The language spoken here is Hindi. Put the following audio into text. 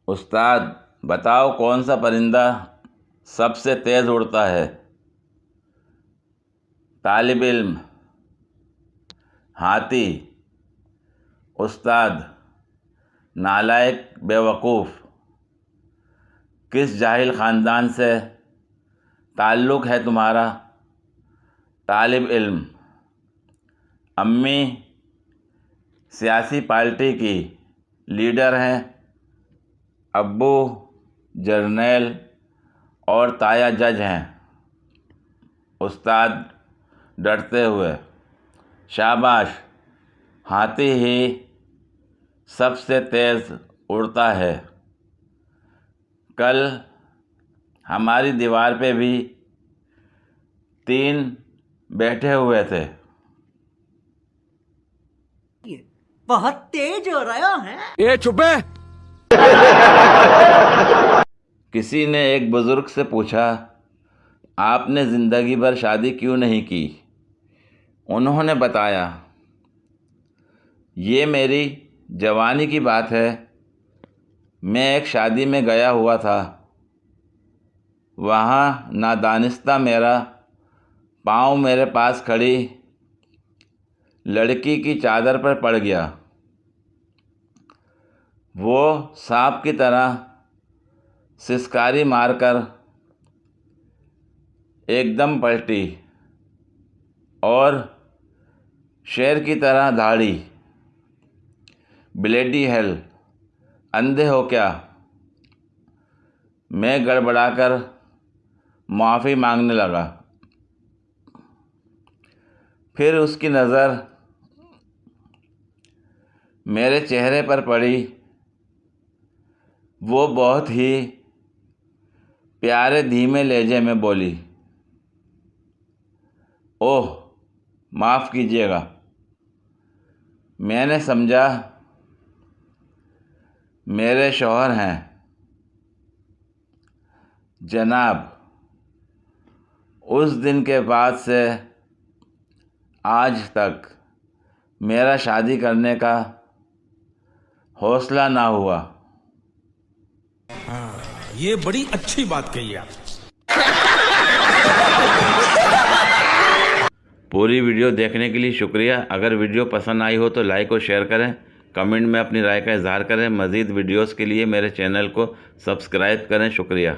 उस्ताद, बताओ कौन सा परिंदा सबसे तेज़ उड़ता है? तालिब इल्म: हाथी। उस्ताद: नालायक, बेवकूफ़। किस जाहिल ख़ानदान से ताल्लुक़ है तुम्हारा? तालिब इल्म: अम्मी सियासी पार्टी की लीडर हैं, अब्बू जर्नैल और ताया जज हैं। उस्ताद डरते हुए: शाबाश, हाथी ही सबसे तेज़ उड़ता है। कल हमारी दीवार पे भी 3 बैठे हुए थे। बहुत तेज हो रहा है। ए चुप है। किसी ने एक बुज़ुर्ग से पूछा, आपने ज़िंदगी भर शादी क्यों नहीं की? उन्होंने बताया, ये मेरी जवानी की बात है। मैं एक शादी में गया हुआ था। वहाँ नादानिस्ता मेरा पाँव मेरे पास खड़ी लड़की की चादर पर पड़ गया। वो सांप की तरह सिसकारी मारकर एकदम पलटी और शेर की तरह दहाड़ी। ब्लेडी हेल, अंधे हो क्या? मैं गड़बड़ाकर माफ़ी मांगने लगा। फिर उसकी नज़र मेरे चेहरे पर पड़ी। वो बहुत ही प्यारे धीमे लहजे में बोली, ओह, माफ़ कीजिएगा। मैंने समझा मेरे शौहर हैं। जनाब, उस दिन के बाद से आज तक मेरा शादी करने का हौसला ना हुआ। ये बड़ी अच्छी बात कही आप। पूरी वीडियो देखने के लिए शुक्रिया। अगर वीडियो पसंद आई हो तो लाइक और शेयर करें, कमेंट में अपनी राय का इजहार करें। मज़ीद वीडियोस के लिए मेरे चैनल को सब्सक्राइब करें। शुक्रिया।